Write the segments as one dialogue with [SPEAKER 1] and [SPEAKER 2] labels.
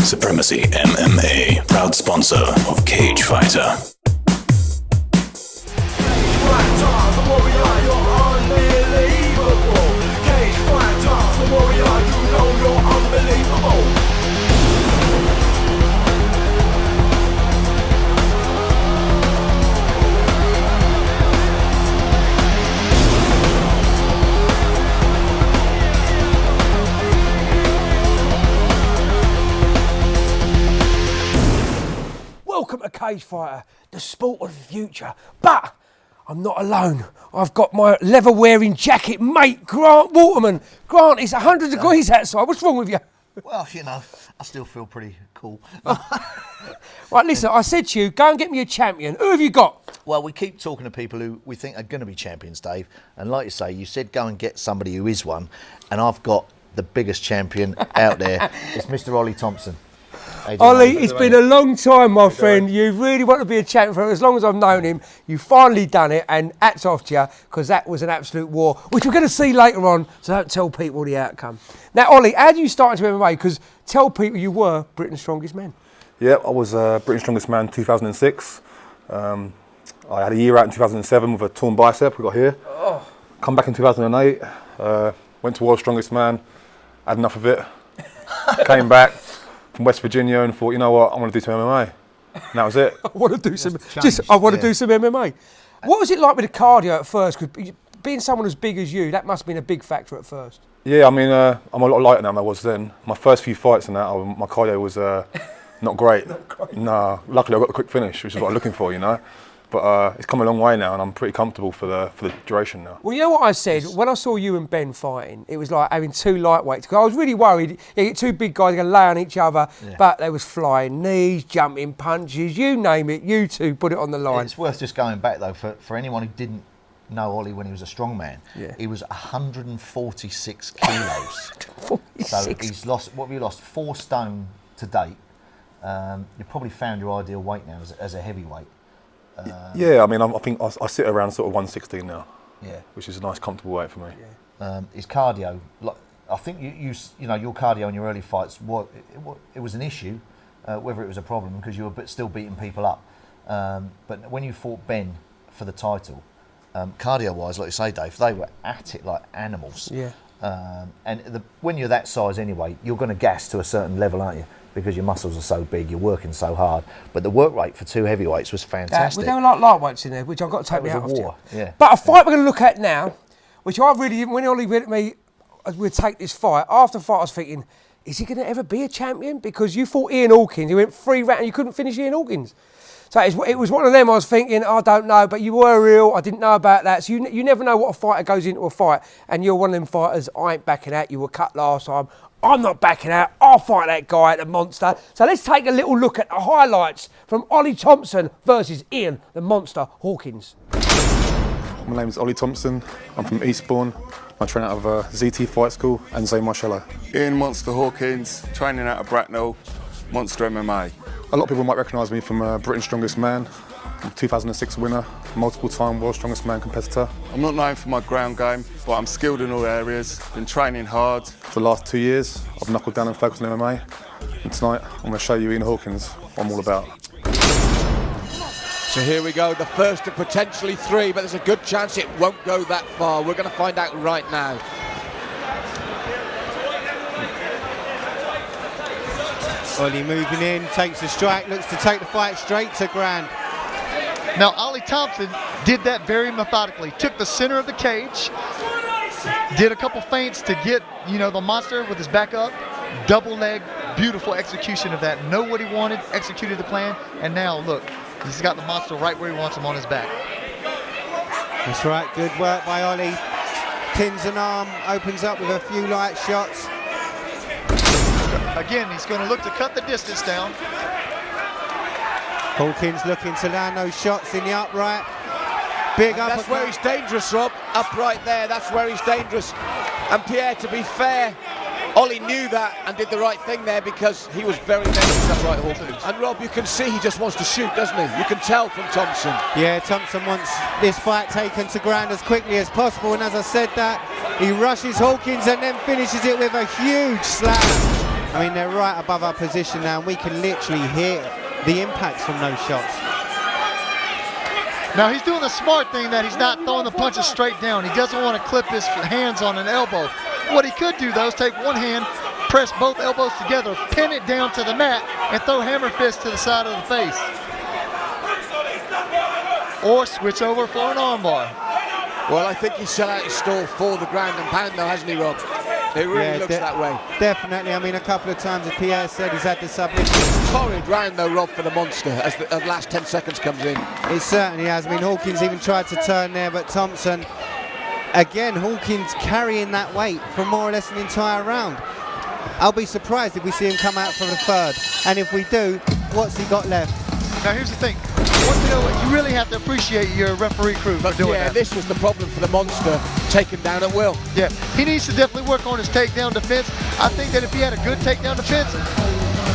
[SPEAKER 1] Supremacy MMA, proud sponsor of Cage Fighter.
[SPEAKER 2] Welcome to Cage Fighter, the sport of the future. But I'm not alone. I've got my leather-wearing jacket mate, Grant Waterman. Grant, it's 100 degrees outside. What's wrong with you?
[SPEAKER 3] Well, you know, I still feel pretty cool.
[SPEAKER 2] Right, listen, I said to you, go and get me a champion. Who have you got?
[SPEAKER 3] Well, we keep talking to people who we think are going to be champions, Dave. And like you say, you said go and get somebody who is one. And I've got the biggest champion out there. It's Mr. Ollie Thompson.
[SPEAKER 2] Ollie, it's been a long time, my friend. You really want to be a champion for as long as I've known him. You've finally done it, and hats off to you, because that was an absolute war, which we're going to see later on, so don't tell people the outcome. Now, Ollie, how did you start into MMA? Because tell people you were Britain's strongest man.
[SPEAKER 4] Yeah, I was Britain's strongest man in 2006. I had a year out in 2007 with a torn bicep, we got here. Oh. Come back in 2008, went to World's Strongest Man, had enough of it, came back from West Virginia and thought, you know what, I want to do some MMA. And that was it.
[SPEAKER 2] I want to do some MMA. What was it like with the cardio at first? Because being someone as big as you, that must have been a big factor at first.
[SPEAKER 4] Yeah, I mean, I'm a lot lighter now than I was then. My first few fights and that, my cardio was not great. No, luckily I got a quick finish, which is what I'm looking for, you know. But it's come a long way now, and I'm pretty comfortable for the duration now.
[SPEAKER 2] Well, you know what I said? When I saw you and Ben fighting, it was like having two lightweights. Because I was really worried, you get two big guys going to lay on each other, but there was flying knees, jumping punches, you name it, you two put it on the line.
[SPEAKER 3] It's worth just going back, though, for anyone who didn't know Ollie when he was a strong man.
[SPEAKER 2] Yeah.
[SPEAKER 3] He was 146 kilos.
[SPEAKER 2] 46.
[SPEAKER 3] So he's lost, what have you lost? 4 stone to date. You've probably found your ideal weight now as a heavyweight.
[SPEAKER 4] Yeah, I mean, I think I sit around sort of 116 now.
[SPEAKER 3] Yeah,
[SPEAKER 4] which is a nice, comfortable weight for me.
[SPEAKER 2] Yeah.
[SPEAKER 3] His cardio, like, I think you know your cardio in your early fights. It was an issue, whether it was a problem because you were still beating people up. But when you fought Ben for the title, cardio-wise, like you say, Dave, they were at it like animals.
[SPEAKER 2] Yeah.
[SPEAKER 3] And when you're that size anyway, you're going to gas to a certain level, aren't you? Because your muscles are so big, you're working so hard. But the work rate for 2 heavyweights was fantastic.
[SPEAKER 2] There were like lightweights in there, which I've got to take me out of.
[SPEAKER 3] War, yeah.
[SPEAKER 2] But a fight we're going to look at now, which I really didn't, when Ollie went at me, we'd take this fight. After the fight, I was thinking, is he going to ever be a champion? Because you fought Ian Hawkins, you went 3 rounds, and you couldn't finish Ian Hawkins. So it was one of them I was thinking, I don't know, but you were real, I didn't know about that. So you never know what a fighter goes into a fight, and you're one of them fighters, I ain't backing out, you were cut last time. I'm not backing out, I'll fight that guy, the monster. So let's take a little look at the highlights from Ollie Thompson versus Ian, the monster, Hawkins.
[SPEAKER 4] My name is Ollie Thompson, I'm from Eastbourne. I train out of ZT Fight School and Zay Marshalla.
[SPEAKER 5] Ian Monster Hawkins, training out of Bracknell, Monster MMA.
[SPEAKER 4] A lot of people might recognise me from Britain's Strongest Man, 2006 winner, multiple-time World's Strongest Man competitor.
[SPEAKER 5] I'm not known for my ground game, but I'm skilled in all areas, been training hard.
[SPEAKER 4] For the last 2 years, I've knuckled down and focused on MMA. And tonight, I'm going to show you Ian Hawkins what I'm all about.
[SPEAKER 6] So here we go, the first of potentially 3, but there's a good chance it won't go that far. We're going to find out right now.
[SPEAKER 7] Ollie moving in, takes a strike, looks to take the fight straight to ground.
[SPEAKER 8] Now, Ollie Thompson did that very methodically. Took the center of the cage, did a couple feints to get, the monster with his back up, double leg, beautiful execution of that. Know what he wanted, executed the plan, and now look, he's got the monster right where he wants him on his back.
[SPEAKER 7] That's right, good work by Ollie. Pins an arm, opens up with a few light shots.
[SPEAKER 8] Again, he's going to look to cut the distance down.
[SPEAKER 7] Hawkins looking to land those shots in the upright. Big uppercut.
[SPEAKER 6] That's where he's dangerous, Rob. Upright there, that's where he's dangerous. And Pierre, to be fair, Ollie knew that and did the right thing there because he was very dangerous upright Hawkins. And Rob, you can see he just wants to shoot, doesn't he? You can tell from Thompson.
[SPEAKER 7] Yeah, Thompson wants this fight taken to ground as quickly as possible, and as I said that, he rushes Hawkins and then finishes it with a huge slam. I mean, they're right above our position now, and we can literally hear the impacts from those shots.
[SPEAKER 8] Now he's doing the smart thing that he's not throwing the punches straight down. He doesn't want to clip his hands on an elbow. What he could do though is take one hand, press both elbows together, pin it down to the mat, and throw hammer fist to the side of the face. Or switch over for an armbar.
[SPEAKER 6] Well, I think he's set out his stall for the ground and pound though, hasn't he, Rob? It really looks that way.
[SPEAKER 7] Definitely. I mean, a couple of times, as Pierre said, he's had the submission.
[SPEAKER 6] Torrid round though, Rob, for the monster as the last 10 seconds comes in.
[SPEAKER 7] It certainly has. I mean, Hawkins even tried to turn there, but Thompson, again, Hawkins carrying that weight for more or less an entire round. I'll be surprised if we see him come out for the third. And if we do, what's he got left?
[SPEAKER 8] Now here's the thing. You really have to appreciate your referee crew for doing that.
[SPEAKER 6] This was the problem for the monster, taken down at will.
[SPEAKER 8] Yeah, he needs to definitely work on his takedown defense. I think that if he had a good takedown defense,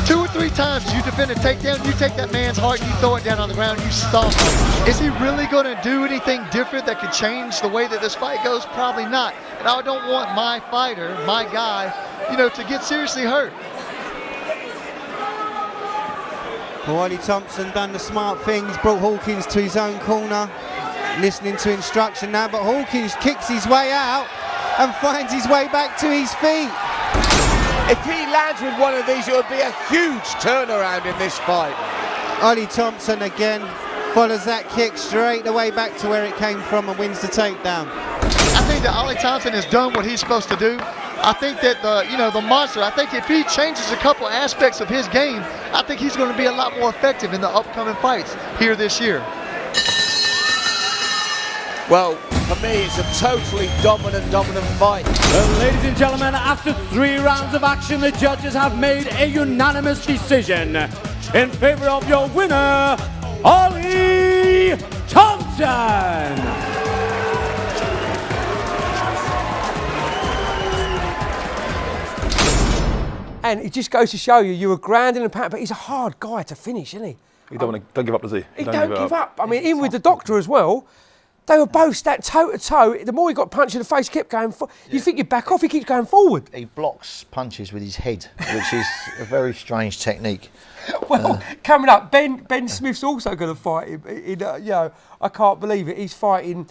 [SPEAKER 8] 2 or 3 times you defend a takedown, you take that man's heart, you throw it down on the ground, you stomp him. Is he really going to do anything different that could change the way that this fight goes? Probably not. And I don't want my fighter, my guy, to get seriously hurt.
[SPEAKER 7] Wiley Thompson done the smart things, brought Hawkins to his own corner, listening to instruction now, but Hawkins kicks his way out and finds his way back to his feet.
[SPEAKER 6] If he lands with one of these, it would be a huge turnaround in this fight.
[SPEAKER 7] Ollie Thompson again follows that kick straight away back to where it came from and wins the takedown.
[SPEAKER 8] I think that Ollie Thompson has done what he's supposed to do. I think that the monster, I think if he changes a couple aspects of his game, I think he's going to be a lot more effective in the upcoming fights here this year.
[SPEAKER 6] Well, for me, it's a totally dominant fight.
[SPEAKER 9] Well, ladies and gentlemen, after 3 rounds of action, the judges have made a unanimous decision in favor of your winner, Ollie Thompson.
[SPEAKER 2] And it just goes to show you, you're a ground and a pound, but he's a hard guy to finish, isn't he?
[SPEAKER 4] He don't give up, does he?
[SPEAKER 2] He don't give up. I mean, even with the doctor as well, they were both stacked toe to toe. The more he got punched in the face, he kept going forward. You think he'd back off, he keeps going forward.
[SPEAKER 3] He blocks punches with his head, which is a very strange technique.
[SPEAKER 2] Well, coming up, Ben Smith's also going to fight him. I can't believe it. He's fighting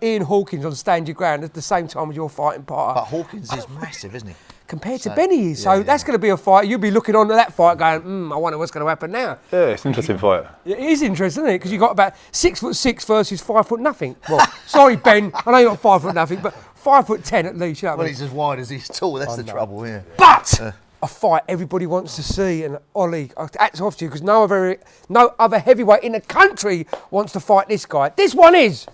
[SPEAKER 2] Ian Hawkins on Stand Your Ground at the same time as your fighting partner.
[SPEAKER 3] But Hawkins is massive, isn't he?
[SPEAKER 2] Compared to Benny is. So that's going to be a fight. You'll be looking on to that fight going, I wonder what's going to happen now.
[SPEAKER 4] Yeah, it's an interesting fight.
[SPEAKER 2] It is interesting, isn't it? Because you've got about 6'6" versus 5 foot nothing. Well, sorry, Ben, I know you're not 5 foot nothing, but 5'10" at least. You know what I mean?
[SPEAKER 3] He's as wide as he's tall. That's the trouble, yeah.
[SPEAKER 2] But a fight everybody wants to see, and Ollie, hats off to you because no other heavyweight in the country wants to fight this guy. This one is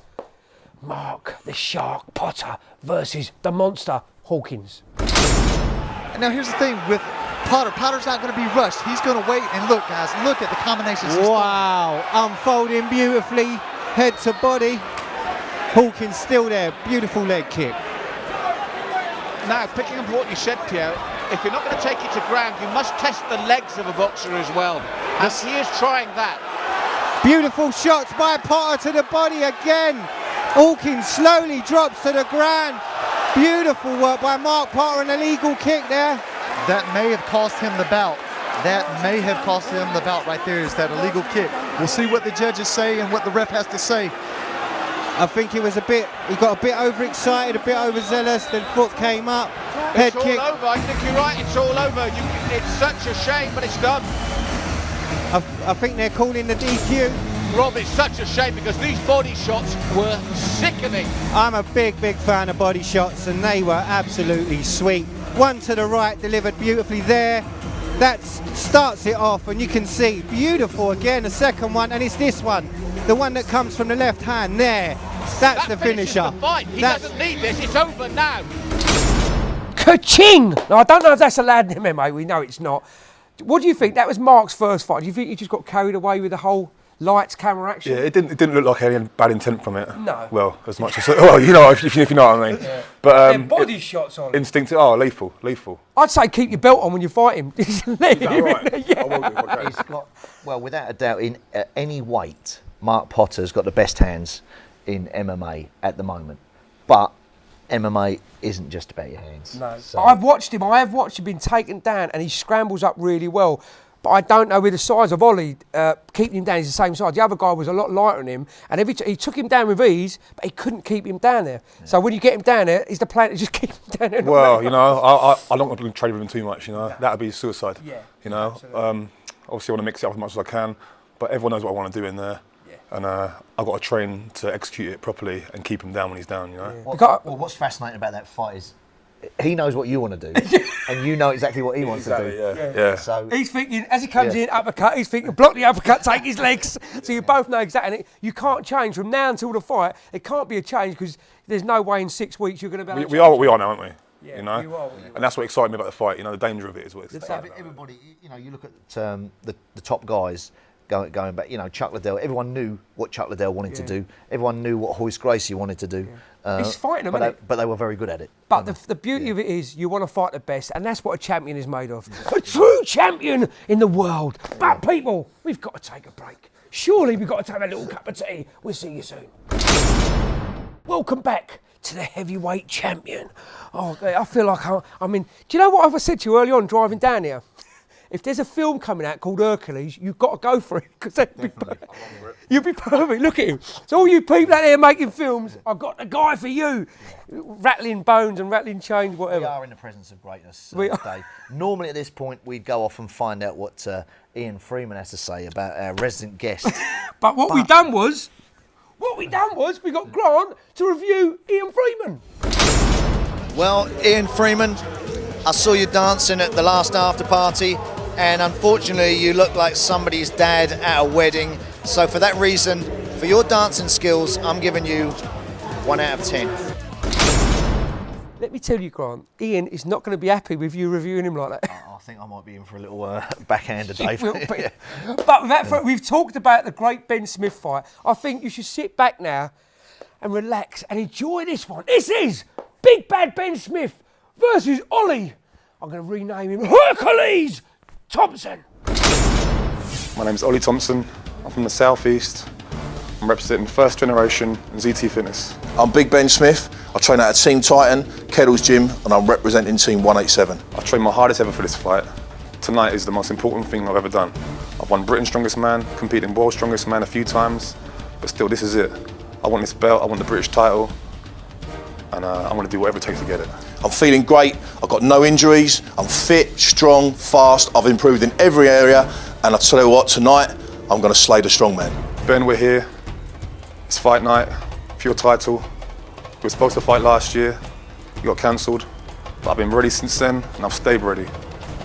[SPEAKER 2] Mark the Shark Potter versus the Monster Hawkins.
[SPEAKER 8] Now here's the thing with Potter. Potter's not going to be rushed. He's going to wait and look, guys. Look at the combinations.
[SPEAKER 7] Wow, unfolding beautifully, head to body. Hawkins still there. Beautiful leg kick.
[SPEAKER 6] Now, picking up what you said, Pierre, if you're not going to take it to ground, you must test the legs of a boxer as well. And he is trying that.
[SPEAKER 7] Beautiful shots by Potter to the body again. Hawkins slowly drops to the ground. Beautiful work by Mark Potter, an illegal kick there.
[SPEAKER 8] That may have cost him the bout. That may have cost him the bout right there, is that illegal kick. We'll see what the judges say and what the ref has to say.
[SPEAKER 7] I think he got a bit overexcited, a bit overzealous, then foot came up, head
[SPEAKER 6] it's
[SPEAKER 7] kick.
[SPEAKER 6] All over. I think you're right, it's all over. It's such a shame, but it's done.
[SPEAKER 7] I think they're calling the DQ.
[SPEAKER 6] Rob, it's such a shame because these body shots were sickening.
[SPEAKER 7] I'm a big fan of body shots and they were absolutely sweet. One to the right, delivered beautifully there. That starts it off and you can see, beautiful again, the second one, and it's this one. The one that comes from the left hand there. That's the finisher.
[SPEAKER 6] The fight. He doesn't need this, it's over now.
[SPEAKER 2] Ka-ching! Now, I don't know if that's allowed in MMA, we know it's not. What do you think? That was Mark's first fight. Do you think he just got carried away with the whole lights, camera action?
[SPEAKER 4] Yeah, it didn't look like any bad intent from it.
[SPEAKER 2] No.
[SPEAKER 4] Well, as much as if you know what I mean.
[SPEAKER 2] Yeah.
[SPEAKER 4] But
[SPEAKER 2] body shots on.
[SPEAKER 4] Instinctive. Lethal.
[SPEAKER 2] I'd say keep your belt on when you fight him.
[SPEAKER 4] Is that right?
[SPEAKER 2] Yeah.
[SPEAKER 4] I will do if I can.
[SPEAKER 3] He's got, well, without a doubt, in any weight, Mark Potter's got the best hands in MMA at the moment. But MMA isn't just about your hands.
[SPEAKER 2] No.
[SPEAKER 3] So,
[SPEAKER 2] I have watched him been taken down, and he scrambles up really well. But I don't know with the size of Ollie, keeping him down, he's the same size. The other guy was a lot lighter than him, and he took him down with ease, but he couldn't keep him down there. Yeah. So when you get him down there, is the plan to just keep him down there?
[SPEAKER 4] Well, you know, I don't want to trade with him too much, you know. That would be suicide. Yeah. You know, obviously I want to mix it up as much as I can, but everyone knows what I want to do in there. And I've got to train to execute it properly and keep him down when he's down, you know.
[SPEAKER 3] Well, what's fascinating about that fight is he knows what you want to do, and you know exactly what he wants to do.
[SPEAKER 4] Yeah.
[SPEAKER 3] So
[SPEAKER 2] he's thinking, as he comes in, uppercut, he's thinking, block the uppercut, take his legs. So you both know exactly. You can't change from now until the fight. It can't be a change because there's no way in 6 weeks you're going to be able to
[SPEAKER 4] We are what we are now, aren't we?
[SPEAKER 2] Yeah,
[SPEAKER 4] you know,
[SPEAKER 2] you are.
[SPEAKER 4] And that's what excited me about the fight. You know, the danger of it is what excites me.
[SPEAKER 3] Everybody, you know, you look at the top guys going back. You know, Chuck Liddell. Everyone knew what Chuck Liddell wanted to do. Everyone knew what Hoist Gracie wanted to do.
[SPEAKER 2] He's fighting them,
[SPEAKER 3] but they were very good at it.
[SPEAKER 2] But the beauty of it is you want to fight the best, and that's what a champion is made of. A true champion in the world. But people, we've got to take a break. Surely we've got to have a little cup of tea. We'll see you soon. Welcome back to the heavyweight champion. Oh, I feel like I mean, do you know what I said to you early on driving down here? If there's a film coming out called Hercules, you've got to go for it because you'll be perfect. Look at him. So all you people out there making films, I've got the guy for you. Rattling bones and rattling chains, whatever.
[SPEAKER 3] We are in the presence of greatness, Dave. Normally at this point, we'd go off and find out what Ian Freeman has to say about our resident guest.
[SPEAKER 2] But what we done was we got Grant to review Ian Freeman.
[SPEAKER 10] Well, Ian Freeman, I saw you dancing at the last after party, and unfortunately you look like somebody's dad at a wedding. So for that reason, for your dancing skills, I'm giving you 1 out of 10.
[SPEAKER 2] Let me tell you, Grant, Ian is not going to be happy with you reviewing him like that.
[SPEAKER 3] I think I might be in for a little backhander, Dave.
[SPEAKER 2] But with that, we've talked about the great Ben Smith fight. I think you should sit back now and relax and enjoy this one. This is Big Bad Ben Smith versus Ollie. I'm going to rename him Hercules Thompson.
[SPEAKER 4] My name's Ollie Thompson. I'm from the southeast. I'm representing first generation ZT Fitness.
[SPEAKER 11] I'm Big Ben Smith. I train out of Team Titan, Kettle's Gym, and I'm representing Team 187.
[SPEAKER 4] I've trained my hardest ever for this fight. Tonight is the most important thing I've ever done. I've won Britain's Strongest Man, competed in World's Strongest Man a few times, but still this is it. I want this belt, I want the British title, and I'm going to do whatever it takes to get it.
[SPEAKER 11] I'm feeling great, I've got no injuries, I'm fit, strong, fast, I've improved in every area, and I'll tell you what, tonight, I'm going to slay the strongman.
[SPEAKER 4] Ben, we're here. It's fight night for your title. We were supposed to fight last year, you got cancelled, but I've been ready since then, and I've stayed ready.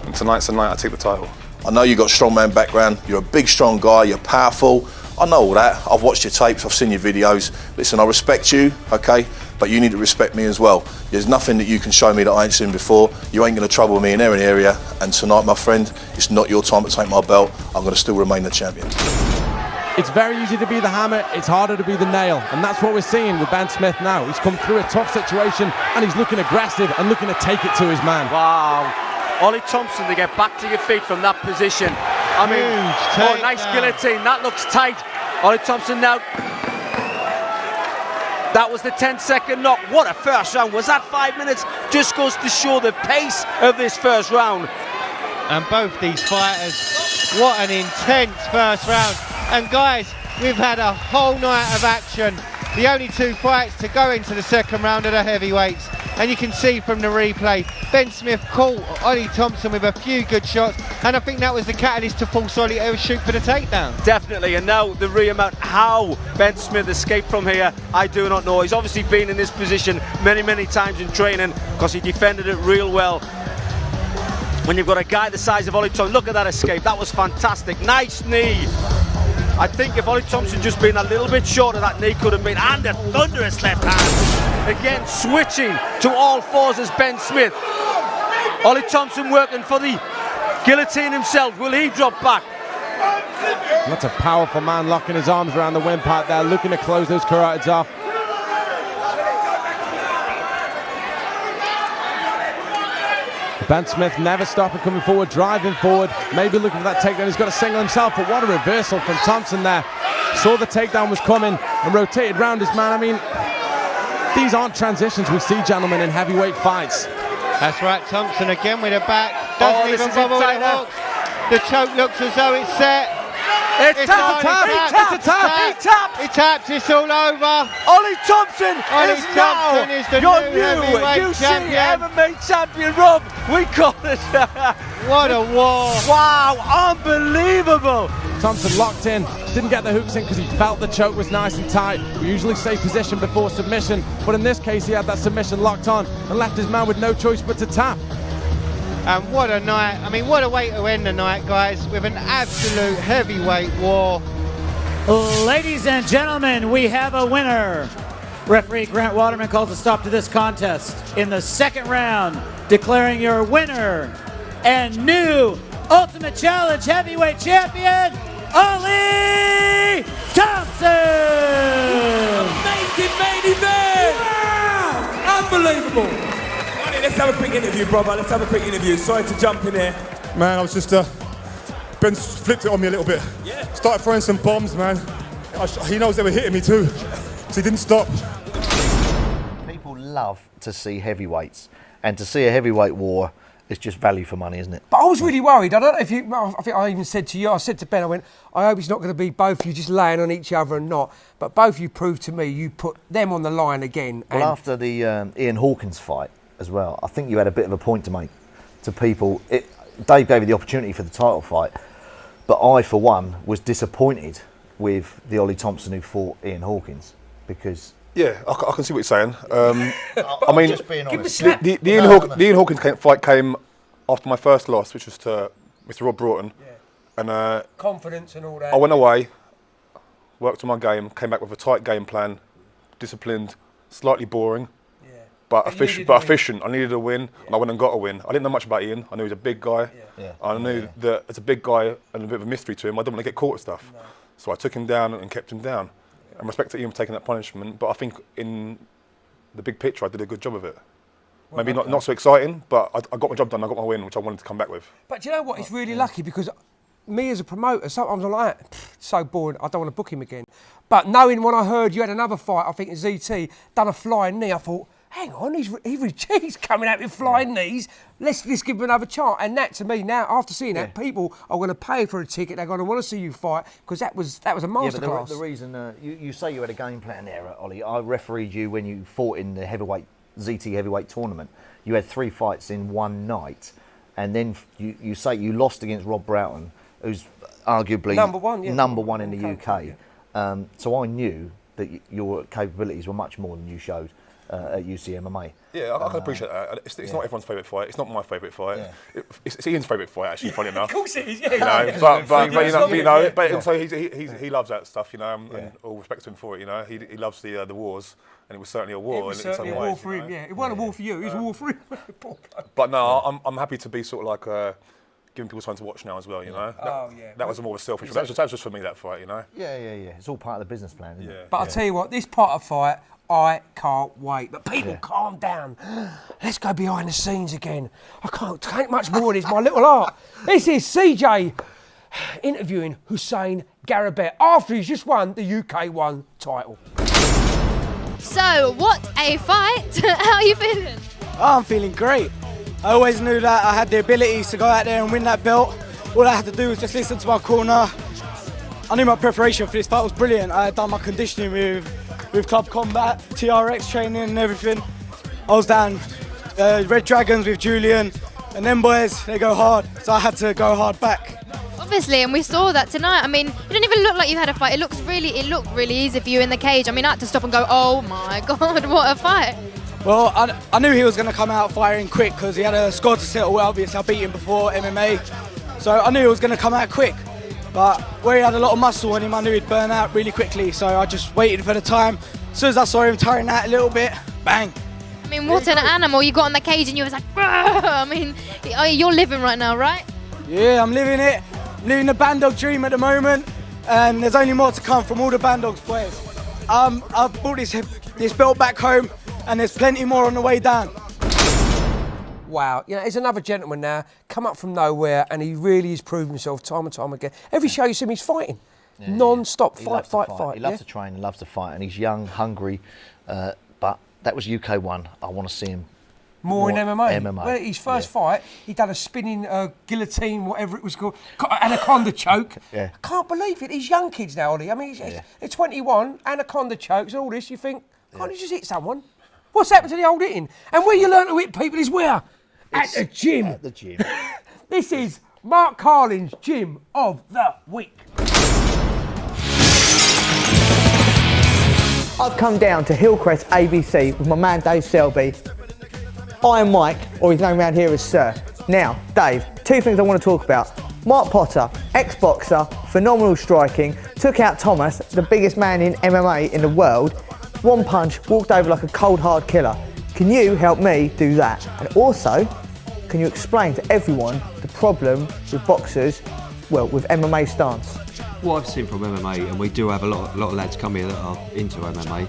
[SPEAKER 4] And tonight's the night I take the title.
[SPEAKER 11] I know you've got a strongman background, you're a big, strong guy, you're powerful. I know all that, I've watched your tapes, I've seen your videos. Listen, I respect you, okay, but you need to respect me as well. There's nothing that you can show me that I ain't seen before. You ain't going to trouble me in any area, and tonight, my friend, it's not your time to take my belt. I'm going to still remain the champion.
[SPEAKER 9] It's very easy to be the hammer, it's harder to be the nail, and that's what we're seeing with Ben Smith now. He's come through a tough situation, and he's looking aggressive and looking to take it to his man.
[SPEAKER 12] Wow. Ollie Thompson to get back to your feet from that position. I mean, nice guillotine, that looks tight. Ollie Thompson now. That was the 10-second knock. What a first round. Was that 5 minutes? Just goes to show the pace of this first round.
[SPEAKER 7] And both these fighters, what an intense first round. And guys, we've had a whole night of action. The only 2 fights to go into the second round are the heavyweights. And you can see from the replay, Ben Smith caught Ollie Thompson with a few good shots, and I think that was the catalyst to force Ollie to shoot for the takedown.
[SPEAKER 12] Definitely, and now the reamount, how Ben Smith escaped from here, I do not know. He's obviously been in this position many, many times in training because he defended it real well. When you've got a guy the size of Ollie Thompson, look at that escape, that was fantastic. Nice knee. I think if Ollie Thompson just been a little bit shorter, that knee could have been, and a thunderous left hand. Again, switching to all fours as Ben Smith. Ollie Thompson working for the guillotine himself. Will he drop back?
[SPEAKER 9] That's a powerful man locking his arms around the windpipe there, looking to close those carotids off. Ben Smith never stopping, coming forward, driving forward, maybe looking for that takedown. He's got a single himself, but what a reversal from Thompson there. Saw the takedown was coming and rotated round his man. I mean,
[SPEAKER 6] These aren't transitions we see, gentlemen, in heavyweight fights.
[SPEAKER 7] That's right, Thompson again with a back. Doesn't even bubble the hooks. The choke looks as though it's set.
[SPEAKER 6] It's tapped.
[SPEAKER 7] He taps. It's all over.
[SPEAKER 6] Ollie Thompson
[SPEAKER 7] is now
[SPEAKER 6] is
[SPEAKER 7] the
[SPEAKER 6] your
[SPEAKER 7] new
[SPEAKER 6] new
[SPEAKER 7] heavyweight champion.
[SPEAKER 6] MMA champion, Rob. We call it.
[SPEAKER 7] What a war.
[SPEAKER 6] Wow, unbelievable. Thompson locked in, didn't get the hooks in because he felt the choke was nice and tight. We usually say position before submission, but in this case he had that submission locked on and left his man with no choice but to tap.
[SPEAKER 7] And what a night. I mean, what a way to end the night, guys, with an absolute heavyweight war.
[SPEAKER 9] Ladies and gentlemen, we have a winner. Referee Grant Waterman calls a stop to this contest in the second round, declaring your winner and new Ultimate Challenge heavyweight champion, Ollie Thompson!
[SPEAKER 13] Amazing main event! Wow! Unbelievable! Let's have a quick interview, brother. Let's have a quick interview. Sorry to jump in here.
[SPEAKER 4] Man, I was just, Ben flipped it on me a little bit.
[SPEAKER 13] Yeah.
[SPEAKER 4] Started throwing some bombs, man. He knows they were hitting me too, so he didn't stop.
[SPEAKER 3] People love to see heavyweights, and to see a heavyweight war is just value for money, isn't it?
[SPEAKER 2] But I was really worried. I don't know if you. I think I even said to you. I said to Ben. I went. I hope it's not going to be both of you just laying on each other and not. But both of you proved to me you put them on the line again.
[SPEAKER 3] Well, after the Ian Hawkins fight as well, I think you had a bit of a point to make to people. Dave gave you the opportunity for the title fight, but I, for one, was disappointed with the Ollie Thompson who fought Ian Hawkins because.
[SPEAKER 4] Yeah, I can see what you're saying. I mean,
[SPEAKER 3] just being honest.
[SPEAKER 4] The Ian Hawkins fight came after my first loss, which was to Mr. Rob Broughton.
[SPEAKER 2] Yeah.
[SPEAKER 4] And
[SPEAKER 2] confidence and all that.
[SPEAKER 4] I went away, worked on my game, came back with a tight game plan, disciplined, slightly boring, but efficient. I needed a win, and I went and got a win. I didn't know much about Ian. I knew he was a big guy. I knew that as a big guy and a bit of a mystery to him, I didn't want to get caught with stuff. No. So I took him down and kept him down. And respect to Ian for taking that punishment, but I think in the big picture I did a good job of it.
[SPEAKER 2] Well,
[SPEAKER 4] maybe not so exciting, but I got my job done, I got my win, which I wanted to come back with.
[SPEAKER 2] But do you know what, it's really lucky because me as a promoter, sometimes I'm like, so boring, I don't want to book him again. But knowing when I heard you had another fight, I think in ZT, done a flying knee, I thought, hang on, he's coming out with flying knees. Let's give him another chance. And that, to me, now, after seeing that, people are going to pay for a ticket. They're going to want to see you fight because that was a masterclass.
[SPEAKER 3] Yeah, but the reason you say you had a game plan there, Ollie. I refereed you when you fought in the ZT heavyweight tournament. You had 3 fights in one night, and then you say you lost against Rob Broughton, who's arguably number one in the UK. Yeah. So I knew that your capabilities were much more than you showed at UC MMA.
[SPEAKER 4] Yeah, I can appreciate that. It's not everyone's favourite fight. It's not my favourite fight. Yeah. It's Ian's favourite fight, actually. Funny enough.
[SPEAKER 2] Of course it is. Yeah.
[SPEAKER 4] You know, but also he loves that stuff. You know, and all respect to him for it. You know, he loves the wars, and it was certainly a war.
[SPEAKER 2] It was certainly a war for him. Yeah, it wasn't a war for you. It was a war for him.
[SPEAKER 4] But no, I'm happy to be sort of like giving people time to watch now as well. You know. That was more of a selfish. That was just for me, that fight. You know.
[SPEAKER 3] Yeah. It's all part of the business plan, isn't it?
[SPEAKER 2] But I'll tell you what, this part of fight, I can't wait. But people, calm down. Let's go behind the scenes again. I can't take much more of this, my little art. This is CJ interviewing Hussein Garabet after he's just won the UK1 title.
[SPEAKER 14] So, what a fight. How are you feeling?
[SPEAKER 15] Oh, I'm feeling great. I always knew that I had the abilities to go out there and win that belt. All I had to do was just listen to my corner. I knew my preparation for this fight was brilliant. I had done my conditioning with Club Combat, TRX training and everything. I was down Red Dragons with Julian, and them boys, they go hard, so I had to go hard back.
[SPEAKER 14] Obviously, and we saw that tonight. I mean, you don't even look like you had a fight. It looked really easy for you in the cage. I mean, I had to stop and go, oh my God, what a fight.
[SPEAKER 15] Well, I knew he was going to come out firing quick because he had a score to settle. Well, obviously, I beat him before MMA, so I knew he was going to come out quick. But where he had a lot of muscle in him, I knew he'd burn out really quickly, so I just waited for the time. As soon as I saw him tiring out a little bit, bang.
[SPEAKER 14] I mean, what an animal. You got in the cage and you was like, I mean, you're living right now, right?
[SPEAKER 15] Yeah, I'm living it. I'm living the Bandog dream at the moment, and there's only more to come from all the Bandogs players. I've brought this belt back home, and there's plenty more on the way down.
[SPEAKER 2] Wow, you know, there's another gentleman now, come up from nowhere, and he really has proved himself time and time again. Every show you see him, he's fighting. Non-stop, fight.
[SPEAKER 3] He loves to train, he loves to fight, and he's young, hungry, but that was UK 1. I want to see him
[SPEAKER 2] more in MMA.
[SPEAKER 3] MMA.
[SPEAKER 2] Well, his first fight, he done a spinning guillotine, whatever it was called, anaconda choke.
[SPEAKER 3] Yeah.
[SPEAKER 2] I can't believe it. These young kids now, Ollie. I mean, they're 21, anaconda chokes, all this. You think, can't you just hit someone? What's happened to the old hitting? And where you learn to hit people is where? At the gym.
[SPEAKER 3] At the gym.
[SPEAKER 2] This is Mark Carlin's Gym of the Week.
[SPEAKER 16] I've come down to Hillcrest ABC with my man Dave Selby. I am Mike, or he's known around here as Sir. Now, Dave, two things I want to talk about. Mark Potter, ex-boxer, phenomenal striking, took out Thomas, the biggest man in MMA in the world. One punch, walked over like a cold hard killer. Can you help me do that? And also, can you explain to everyone the problem with boxers, well, with MMA stance?
[SPEAKER 17] What I've seen from MMA, and we do have a lot of lads come here that are into MMA,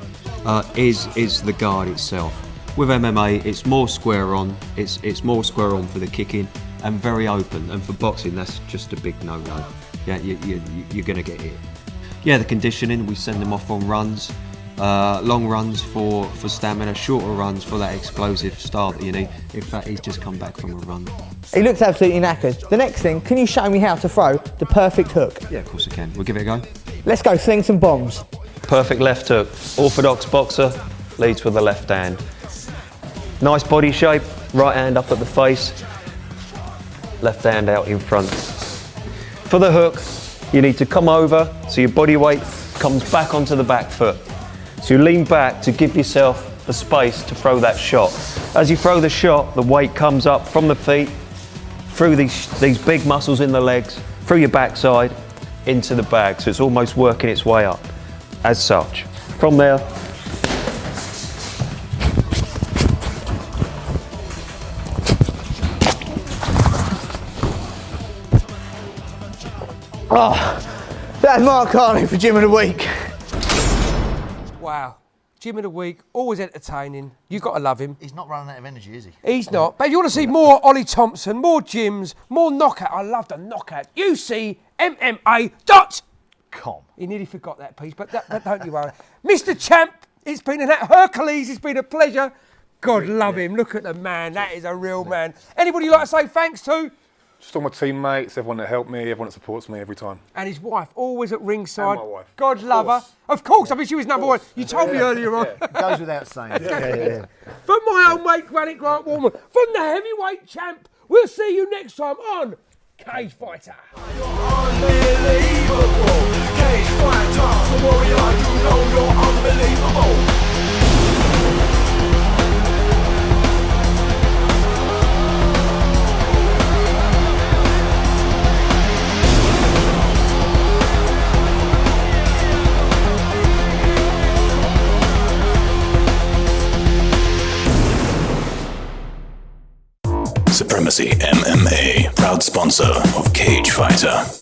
[SPEAKER 17] is the guard itself. With MMA, it's more square on, it's more square on for the kicking, and very open. And for boxing, that's just a big no-no. Yeah, you're going to get hit. Yeah, the conditioning, we send them off on runs, long runs for stamina, shorter runs for that explosive start that you need. In fact, he's just come back from a run.
[SPEAKER 16] He looks absolutely knackered. The next thing, can you show me how to throw the perfect hook?
[SPEAKER 17] Yeah, of course I can. We'll give it a go.
[SPEAKER 16] Let's go sling some bombs.
[SPEAKER 12] Perfect left hook. Orthodox boxer leads with the left hand. Nice body shape, right hand up at the face, left hand out in front. For the hook, you need to come over so your body weight comes back onto the back foot. So you lean back to give yourself the space to throw that shot. As you throw the shot, the weight comes up from the feet, through these big muscles in the legs, through your backside, into the bag. So it's almost working its way up, as such. From there,
[SPEAKER 16] That's Mark Carlin for Gym of the Week.
[SPEAKER 2] Wow. Gym of the Week, always entertaining. You've got to love him.
[SPEAKER 3] He's not running out of energy, is he?
[SPEAKER 2] He's not. But if you want to see more Ollie Thompson, more gyms, more knockout. I love the knockout. UCMMA.com. He nearly forgot that piece, but don't you worry. Mr. Champ, it's been Hercules, it's been a pleasure. God love him. Look at the man. That is a real man. Anybody you'd like to say thanks to?
[SPEAKER 4] Just all my teammates, everyone that helped me, everyone that supports me every time.
[SPEAKER 2] And his wife, always at ringside.
[SPEAKER 4] And my wife.
[SPEAKER 2] God love her. Of course, I mean, she was number one. You told me earlier on.
[SPEAKER 3] Goes without saying.
[SPEAKER 2] From my old mate, Granite Grant Warman, from the heavyweight champ, we'll see you next time on Cage Fighter.
[SPEAKER 13] Unbelievable. Cage Fighter. So warrior, you know you're unbelievable.
[SPEAKER 1] Supremacy MMA, proud sponsor of Cage Fighter.